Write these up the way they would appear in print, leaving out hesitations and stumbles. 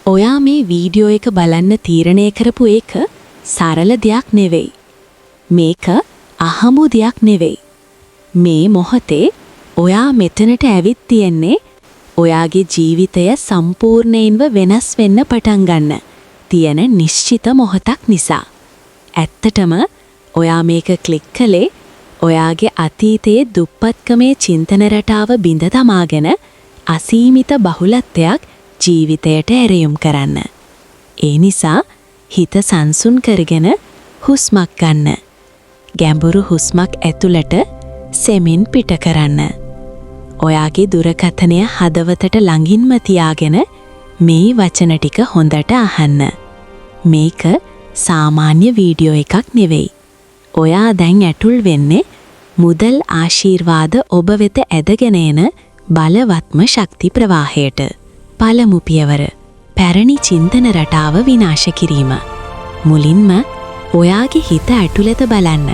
ඔයා මේ වීඩියෝ එක බලන්න තීරණය කරපු එක සරල දෙයක් නෙවෙයි. මේක අහඹු දෙයක් නෙවෙයි. මේ මොහොතේ ඔයා මෙතනට ඇවිත් තියෙන්නේ ඔයාගේ ජීවිතය සම්පූර්ණයෙන්ම වෙනස් වෙන්න පටන් ගන්න තියෙන නිශ්චිත මොහොතක් නිසා. ඇත්තටම ඔයා මේක ක්ලික් කළේ ඔයාගේ අතීතයේ දුප්පත්කමේ චින්තන රටාව බිඳ තමාගෙන අසීමිත බහුලත්වයක් ජීවිතයට ඇරයුම් කරන්න. ඒ නිසා හිත සංසුන් කරගෙන හුස්මක් ගන්න. ගැඹුරු හුස්මක් ඇතුළට සෙමින් පිට කරන්න. ඔයාගේ දුරකථනය හදවතට ළඟින්ම තියාගෙන මේ වචන ටික හොඳට අහන්න. මේක සාමාන්‍ය වීඩියෝ එකක් නෙවෙයි. ඔයා දැන් ඇතුල් වෙන්නේ මුදල් ආශිර්වාද ඔබ වෙත ඇදගෙන එන බලවත්ම ශක්ති ප්‍රවාහයට. පළමු පියවර පැරණි චින්තන රටාව විනාශ කිරීම. මුලින්ම ඔයාගේ හිත ඇතුළත බලන්න.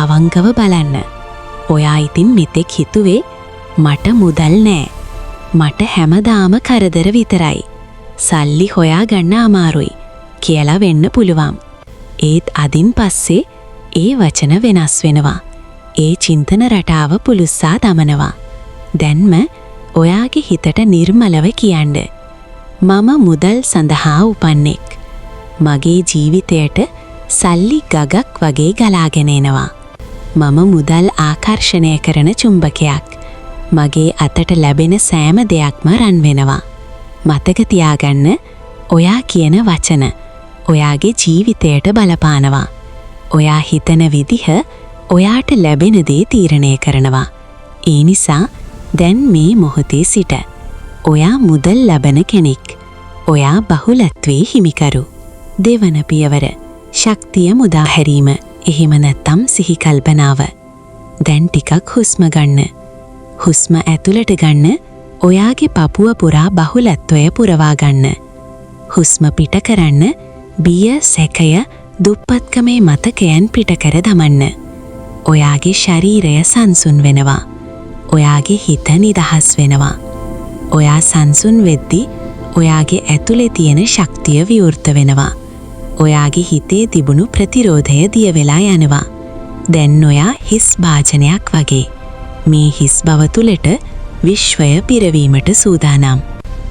අවංකව බලන්න. ඔයා ඉතින් මෙතෙක් හිතුවේ මට මුදල් නෑ. මට හැමදාම කරදර විතරයි. සල්ලි හොයා ගන්න අමාරුයි කියලා වෙන්න පුළුවන්. ඒත් අදින් පස්සේ ඒ වචන වෙනස් වෙනවා. ඒ චින්තන රටාව පුලුස්සා දමනවා. දැන්ම ඔයාගේ හිතට නිර්මලව කියන්න. මම මුදල් සඳහා උපන්නෙක්. මගේ ජීවිතයට සල්ලි ගගක් වගේ ගලාගෙන එනවා. මම මුදල් ආකර්ෂණය කරන චුම්බකයක්. මගේ අතට ලැබෙන සෑම දෙයක්ම රන් වෙනවා. මතක තියාගන්න ඔයා කියන වචන ඔයාගේ ජීවිතයට බලපානවා. ඔයා හිතන විදිහ ඔයාට ලැබෙන දේ තීරණය කරනවා. ඒ නිසා දැන් මේ මොහොතේ සිට ඔයා මුදල් ලබන කෙනෙක්. ඔයා බහුලත්වයේ හිමිකරු. දෙවන පියවර ශක්තිය මුදා හැරීම. එහෙම නැත්නම් සිහි කල්පනාව. දැන් ටිකක් හුස්ම ගන්න. හුස්ම ඇතුළට ගන්න. ඔයාගේ පපුව පුරා බහුලත්වය පුරවා ගන්න. හුස්ම පිට කරන්න. බිය, සැකය, දුප්පත්කමේ මතකයන් පිට කර දමන්න. ඔයාගේ ශරීරය සංසුන් වෙනවා. ඔයාගේ හිත නිදහස් වෙනවා. ඔයා සංසුන් වෙද්දි ඔයාගේ ඇතුලේ තියෙන ශක්තිය විවෘත වෙනවා. ඔයාගේ හිතේ තිබුණු ප්‍රතිරෝධය දිය වෙලා යනවා. දැන් ඔයා හිස් භාජනයක් වගේ. මේ හිස් බව තුලට විශ්වය පිරවීමට සූදානම්.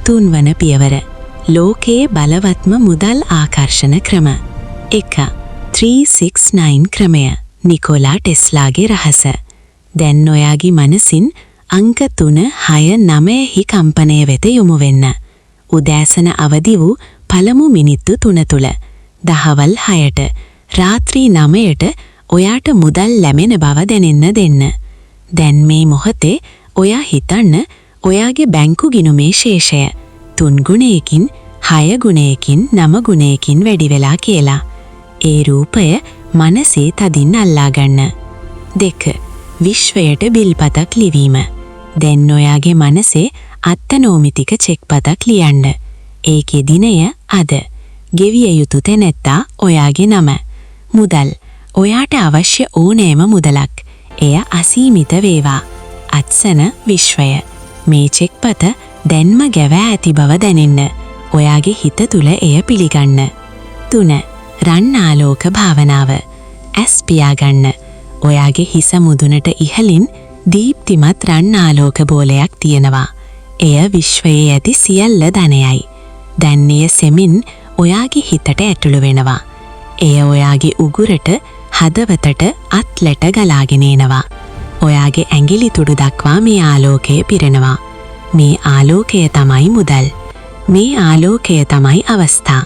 තුන්වන පියවර ලෝකයේ බලවත්ම මුදල් ආකර්ෂණ ක්‍රම. 1. 369 ක්‍රමය. නිකෝලා ටෙස්ලාගේ රහස. දැන් ඔයාගේ මනසින් අංක 3, 6, 9 හි කම්පනය වෙත යොමු වෙන්න. උදෑසන අවදි වූ පළමු මිනිත්තු 3 තුල දහවල් 6ට රාත්‍රී 9ට ඔයාට මුදල් ලැබෙන බව දැනෙන්න දෙන්න. දැන් මේ මොහොතේ ඔයා හිතන්න ඔයාගේ බැංකු ගිණුමේ ශේෂය 3 ගුණයකින් 6 ගුණයකින් 9 ගුණයකින් වැඩි වෙලා කියලා. ඒ රූපය මනසේ තදින් අල්ලා ගන්න. 2. විශ්වයට බිල්පතක් ලිවීම. දැන් ඔයාගේ මනසේ අත්තනෝමිතික චෙක්පතක් ලියන්න. ඒකේ දිනය අද. ගෙවිය යුතු තැනැත්තා ඔයාගේ නම. මුදල්. ඔයාට අවශ්‍ය ඕනෑම මුදලක්. එය අසීමිත වේවා. අත්සන විශ්වය. මේ චෙක්පත දැන්ම ගැවෑ ඇති බව දැනෙන්න. ඔයාගේ හිත තුල එය පිළිගන්න. 3. රන් ආලෝක භාවනාව. ඇස් පියාගන්න. ඔයාගේ හිස මුදුනට ඉහළින් දීප්තිමත් රන් ආලෝක බෝලයක් තියෙනවා. එය විශ්වයේ ඇති සියල්ල ධනයයි. දැන් එය සෙමින් ඔයාගේ හිතට ඇතුළු වෙනවා. එය ඔයාගේ උගුරට, හදවතට, අත්ලට ගලාගෙන එනවා. ඔයාගේ ඇඟිලි තුඩු දක්වා මේ ආලෝකය පිරෙනවා. මේ ආලෝකය තමයි මුදල්. මේ ආලෝකය තමයි අවස්ථා.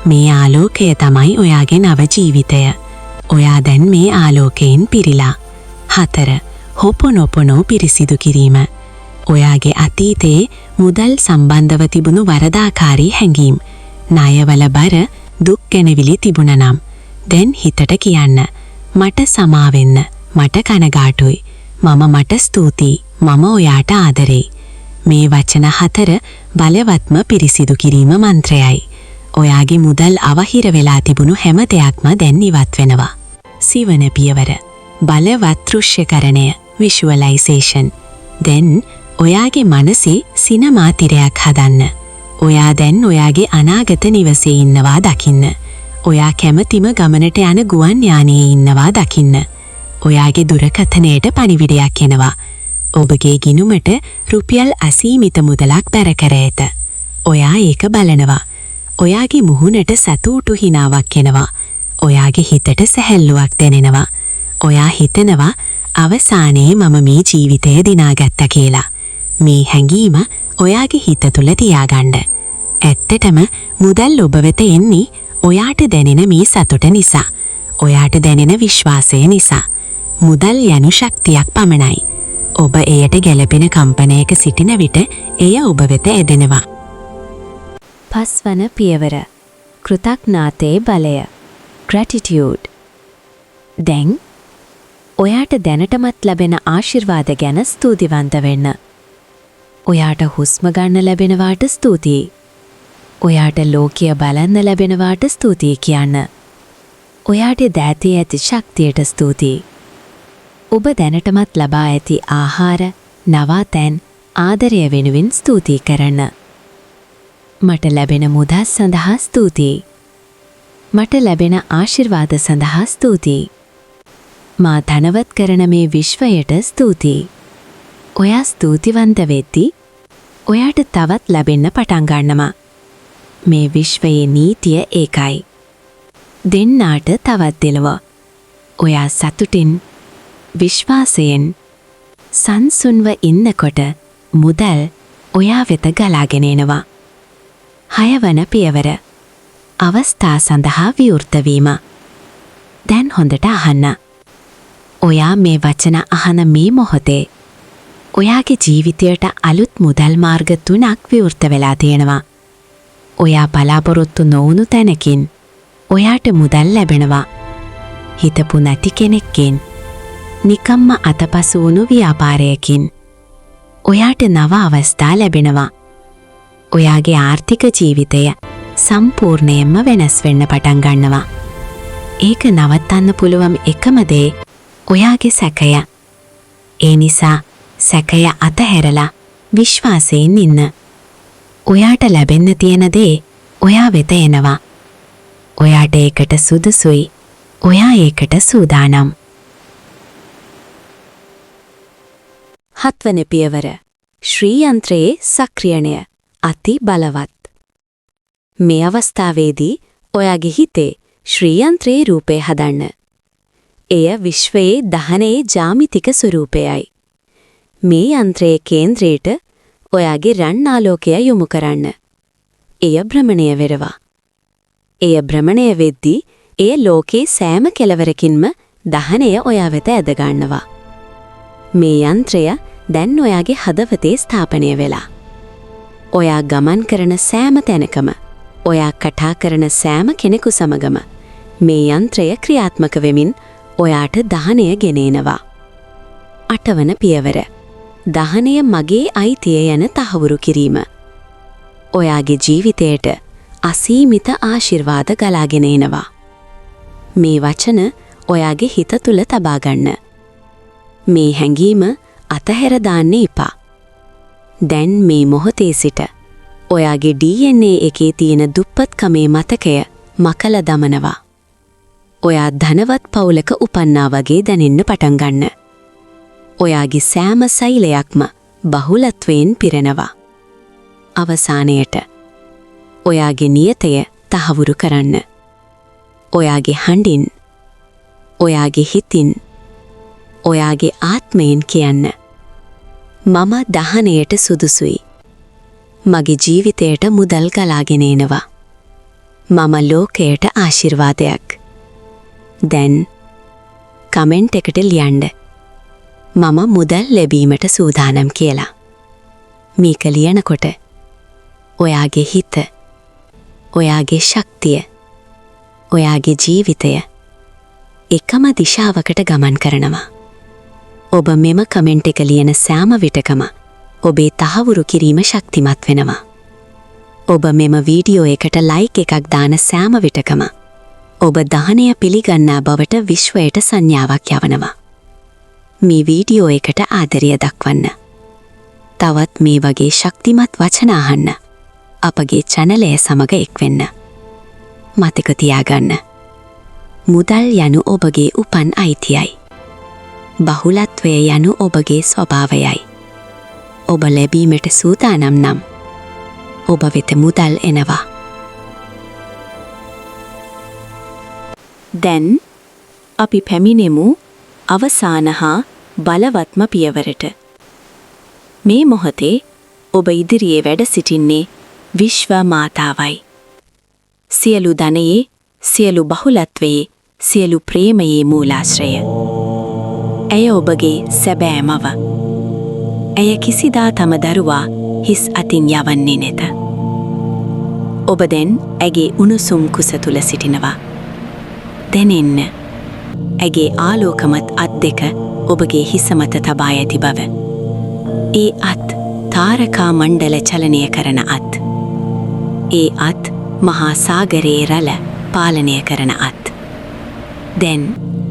මේ ආලෝකය තමයි ඔයාගේ නව ජීවිතය. ඔයා දැන් මේ ආලෝකයෙන් පිරීලා. 4. හොපොනොපොනෝ පිරිසිදු කිරීම. ඔයාගේ අතීතයේ මුදල් සම්බන්ධව තිබුණු වරදාකාරී හැඟීම්, ණයවල බර, දුක් ගැනවිලි තිබුණා නම් දැන් හිතට කියන්න. මට සමා වෙන්න. මට කනගාටුයි. මට ස්තුතියි. මම ඔයාට ආදරෙයි. මේ වචන 4 බලවත්ම පිරිසිදු කිරීම මන්ත්‍රයයි. ඔයාගේ මුදල් අවහිර වෙලා තිබුණු හැම දෙයක්ම දැන් ඉවත් වෙනවා. සිවන පියවර බලවත් දෘශ්‍යකරණය විෂුවලයිසේෂන්. දැන් ඔයාගේ මනසේ සිනමා තිරයක් හදන්න. ඔයා දැන් ඔයාගේ අනාගත නිවසේ ඉන්නවා දකින්න. ඔයා කැමතිම ගමනට යන ගුවන් යානයේ ඉන්නවා දකින්න. ඔයාගේ දුරකථනයට පණිවිඩයක් එනවා. ඔබගේ ගිණුමට රුපියල් අසීමිත මුදලක් බැර කර ඇත. ඔයා ඒක බලනවා. ඔයාගේ මුහුණට සතුටු හිනාවක් එනවා. ඔයාගේ හිතට සැහැල්ලුවක් දැනෙනවා. ඔයා හිතනවා අවසානයේ මම මේ ජීවිතය දිනාගත්තා කියලා. මේ හැඟීම ඔයාගේ හිත තුළ තියාගන්න. ඇත්තටම මුදල් ඔබ වෙත එන්නේ ඔයාට දැනෙන මේ සතුට නිසා. ඔයාට දැනෙන විශ්වාසය නිසා. මුදල් යනු ශක්තියක් පමණයි. ඔබ එයට ගැලපෙන කම්පනයක සිටින විට එය ඔබ වෙත එදෙනවා. පස්වන පියවර. කෘතඥතාවේ බලය. Gratitude. දැන් ඔයාට දැනටමත් ලැබෙන ආශිර්වාද ගැන ස්තුතිවන්ත වෙන්න. ඔයාට හුස්ම ගන්න ලැබෙනවාට ස්තුතියි. ඔයාට ලෝකය බලන්න ලැබෙනවාට ස්තුතියි කියන්න. ඔයාට දෑතේ ඇති ශක්තියට ස්තුතියි. ඔබ දැනටමත් ලබා ඇති ආහාර, නවාතැන්, ආදරය වෙනුවෙන් ස්තුතියි කරන්න. මට ලැබෙන මුදස් සඳහා ස්තුතියි. මට ලැබෙන ආශිර්වාද සඳහා ස්තුතියි. මා ධනවත් කරන මේ විශ්වයට ස්තුතියි. ඔයා ස්තුතිවන්ත වෙද්දී ඔයාට තවත් ලැබෙන්න පටන් ගන්නවා. මේ විශ්වයේ නීතිය ඒකයි. දෙන්නාට තවත් දෙලව. ඔයා සතුටින්, විශ්වාසයෙන්, සංසුන්ව ඉන්නකොට මුදල් ඔයා වෙත ගලාගෙන එනවා. 6 වන පියවර. අවස්ථා සඳහා විවෘත වීම. දැන් හොඳට අහන්න. ඔයා මේ වචන අහන මේ මොහොතේ ඔයාගේ ජීවිතයට අලුත් මුදල් මාර්ග 3ක් විවෘත වෙලා තියෙනවා. ඔයා බලාපොරොත්තු නොවුණු තැනකින් ඔයාට මුදල් ලැබෙනවා. හිතපු නැති කෙනෙක්ගෙන්, නිකම්ම අතපසු වුණු ව්‍යාපාරයකින් ඔයාට නව අවස්ථා ලැබෙනවා. ඔයාගේ ආර්ථික ජීවිතය සම්පූර්ණයෙන්ම වෙනස් වෙන්න පටන් ගන්නවා. ඒක නවත්තන්න පුළුවන් එකම දේ ඔයාගේ සැකය. ඒ නිසා සැකය අතහැරලා විශ්වාසයෙන් ඉන්න. ඔයාට ලැබෙන්න තියෙන දේ ඔයා වෙත එනවා. ඔයාට ඒකට සුදුසුයි. ඔයා ඒකට සූදානම්. 7 වන පියවර. ශ්‍රී යන්ත්‍රයේ සක්‍රියණය. අති බලවත්. මේ අවස්ථාවේදී ඔයාගේ හිතේ ශ්‍රී යන්ත්‍රයේ රූපය හදන්න. එය විශ්වයේ දහනයේ ජාමිතික ස්වරූපයයි. මේ යන්ත්‍රයේ කේන්ද්‍රයට ඔයාගේ රන් ආලෝකය යොමු කරන්න. එය භ්‍රමණය වෙරවා. එය භ්‍රමණය වෙද්දී එය ලෝකේ සෑම කෙළවරකින්ම දහනය ඔයා වෙත ඇද ගන්නවා. මේ යන්ත්‍රය දැන් ඔයාගේ හදවතේ ස්ථාපනය වෙලා. ඔයා ගමන් කරන සෑම තැනකම, ඔයා කතා කරන සෑම කෙනෙකු සමගම මේ යන්ත්‍රය ක්‍රියාත්මක වෙමින් ඔයාට දහනය ගෙනෙනවා. 8 වන පියවර. දහනය මගේ අයිතිය යන තහවුරු කිරීම. ඔයාගේ ජීවිතයට අසීමිත ආශිර්වාද ගලාගෙන එනවා. මේ වචන ඔයාගේ හිත තුල තබා ගන්න. මේ හැඟීම අතහැර දාන්න එපා. දැන් මේ මොහොතේ සිට ඔයාගේ DNA එකේ තියෙන දුප්පත්කමේ මතකය මකලා දමනවා. ඔයා ධනවත් පවුලක උපන්නා වගේ දැනෙන්න පටන් ගන්න. ඔයාගේ සෑම සෛලයක්ම බහුලත්වයෙන් පිරෙනවා. අවසානයට ඔයාගේ නියතය තහවුරු කරන්න. ඔයාගේ හඬින්, ඔයාගේ හිතින්, ඔයාගේ ආත්මයෙන් කියන්න. මම දහනයට සුදුසුයි. මගේ ජීවිතයට මුදල් ගලාගෙන එනවා. මම ලෝකයට ආශිර්වාදයක්. දැන් කමෙන්ට් එකට ලියන්න. මම මුදල් ලැබීමට සූදානම් කියලා. මේක ලියනකොට ඔයාගේ හිත, ඔයාගේ ශක්තිය, ඔයාගේ ජීවිතය එකම දිශාවකට ගමන් කරනවා. ඔබ මෙම කමෙන්ට් එක ලියන සෑම විටකම ඔබේ තහවුරු කිරීම ශක්තිමත් වෙනවා. ඔබ මෙම වීඩියෝ එකට ලයික් එකක් දාන සෑම විටකම ඔබ දහනය පිළිගන්නා බවට විශ්වයට සංඥාවක් යවනවා. මේ වීඩියෝ එකට ආදරය දක්වන්න. තවත් මේ වගේ ශක්තිමත් වචන අහන්න අපගේ චැනලය සමග එක්වෙන්න. මතක තියාගන්න. මුදල් යනු ඔබගේ උපන් අයිතියයි. බහුලත්වය යනු ඔබගේ ස්වභාවයයි. ඔබ ලැබීමට සූදානම් නම් ඔබ වෙත මුදල් එනවා. දැන් අපි පැමිණෙමු අවසාන හා බලවත්ම පියවරට. මේ මොහොතේ ඔබ ඉදිරියේ වැඩ සිටින්නේ විශ්ව මාතාවයි. සියලු ධනයේ, සියලු බහුලත්වයේ, සියලු ප්‍රේමයේ මූලාශ්‍රය. ඇය ඔබගේ සැබෑ මව. ඇය කිසිදා තම දරුවා හිස් අතින් යවන්නේ නැත. ඔබ දැන් ඇගේ උණුසුම් කුස තුල සිටිනවා. දැනෙන්න. ඇගේ ආලෝකමත් අත් දෙක ඔබගේ හිස මත තබා ඇති බව. ඒ අත් තාරකා මණ්ඩල චලනය කරන අත්. ඒ අත් මහා සාගරයේ රළ පාලනය කරන අත්. දැන්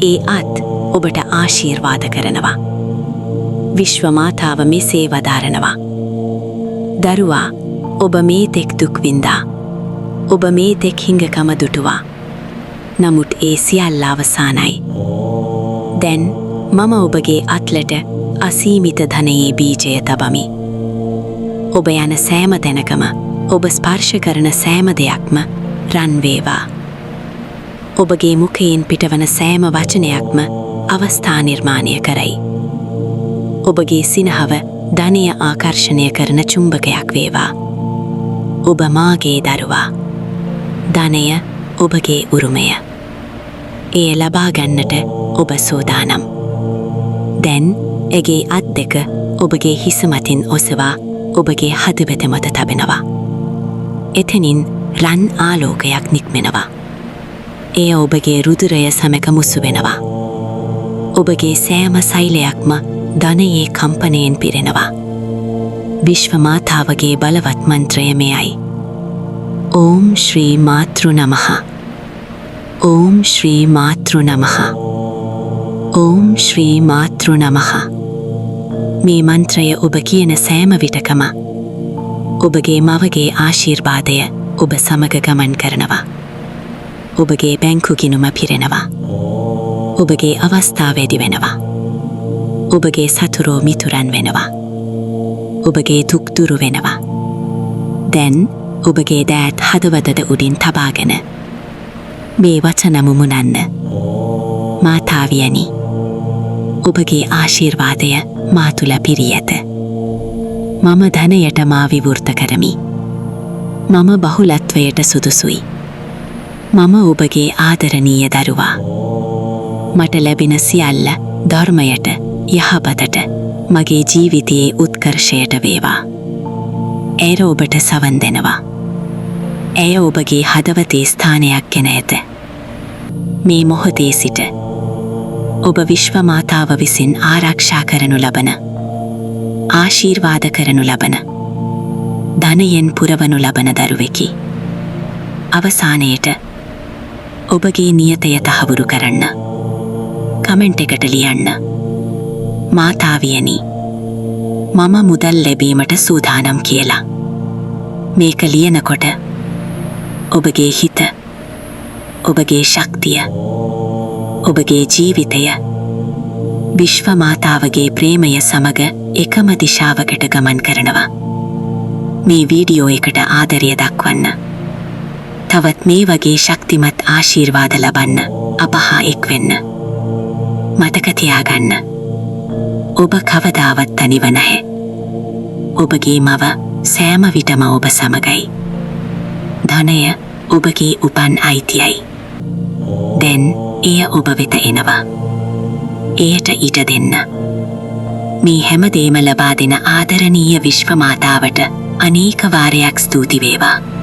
ඒ අත් ඔබට ආශිර්වාද කරනවා. විශ්ව මාතාව මෙසේ වදාරනවා. දරුවා, ඔබ මේ තෙක් දුක් විඳා. ඔබ මේ තෙක් හිඟකම දුටුවා. නමුත් ඒ සියල්ල අවසానයි. දැන් මම ඔබගේ අත්ලට අසීමිත ධනයේ බීජය තබමි. ඔබ යන සෑම තැනකම, ඔබ ස්පර්ශ කරන සෑම දෙයක්ම රන් වේවා. ඔබගේ මුඛයෙන් පිටවන සෑම වචනයක්ම අවස්ථා නිර්මාණය කරයි. ඔබගේ සිනහව ධනය ආකර්ෂණය කරන චුම්බකයක් වේවා. ඔබ මාගේ දරුවා. ධනය ඔබගේ උරුමය. එය ලබා ගන්නට ඔබ සූදානම්. දැන් ඇගේ අත් දෙක ඔබගේ හිස මතින් ඔසවා ඔබගේ හදවත මත තබනවා. එතනින් රන් ආලෝකයක් නික්මෙනවා. එය ඔබගේ රුධිරය සමග මුසු වෙනවා. ඔබගේ සෑම සෛලයක්ම ධනයේ කම්පනයෙන් පිරෙනවා. විශ්ව මාතාවගේ බලවත් මන්ත්‍රය මෙයයි. ඕම් ශ්‍රී මාතෘ නමః. ඕම් ශ්‍රී මාතෘ නමః. ඕම් ශ්‍රී මාතෘ නමః. මේ මන්ත්‍රය ඔබ කියන සෑම විටකම ඔබගේ මවගේ ආශිර්වාදය ඔබ සමග ගමන් කරනවා. ඔබගේ බැංකු ගිණුම පිරෙනවා. ඔබගේ අවස්ථා වැඩි වෙනවා. ඔබගේ සතුරෝ මිතුරන් වෙනවා. ඔබගේ දුක් දුරු වෙනවා. දැන් ඔබගේ දෑත් හදවතට උඩින් තබාගෙන මේ වචන මුමුණන්න. මාතාවියනි, ඔබගේ ආශිර්වාදය මා තුළ පිරී ඇත. මම ධනයට මා විවෘත කරමි. මම බහුලත්වයට සුදුසුයි. මම ඔබගේ ආදරණීය දරුවා. මට ලැබෙන සියල්ල ධර්මයට, යහපතට, මගේ ජීවිතයේ උත්කර්ෂයට වේවා. ඇය ඔබට සවන් දෙනවා. ඇය ඔබගේ හදවතේ ස්ථානයක් ගෙන ඇත. මේ මොහොතේ සිට ඔබ විශ්ව මාතාව විසින් ආරක්ෂා කරනු ලබන, ආශිර්වාද කරනු ලබන, ධනයෙන් පුරවනු ලබන දරුවෙකි. අවසානයේට ඔබගේ නියතය තහවුරු කරන්න. කමෙන්ට් එකට ලියන්න. මාතාවියනි, මම මුදල් ලැබීමට සූදානම් කියලා. මේක ලියනකොට ඔබගේ හිත, ඔබගේ ශක්තිය, ඔබගේ ජීවිතය විශ්ව මාතාවගේ ප්‍රේමය සමග එකම දිශාවකට ගමන් කරනවා. මේ වීඩියෝ එකට ආදරය දක්වන්න. තවත් මේ වගේ ශක්තිමත් ආශිර්වාද ලබන්න අප හා එක්වෙන්න. මතක තියාගන්න. ඔබ කවදාවත් තනිව නැහැ. ඔබගේ මව සෑම විටම ඔබ සමගයි. ධනය ඔබගේ උපන් අයිතියයි. දැන් එය ඔබ වෙත එනවා. එයට ඉඩ දෙන්න. මේ හැමදේම ලබා දෙන ආදරණීය විශ්ව මාතාවට අනේක වාරයක් ස්තුති වේවා.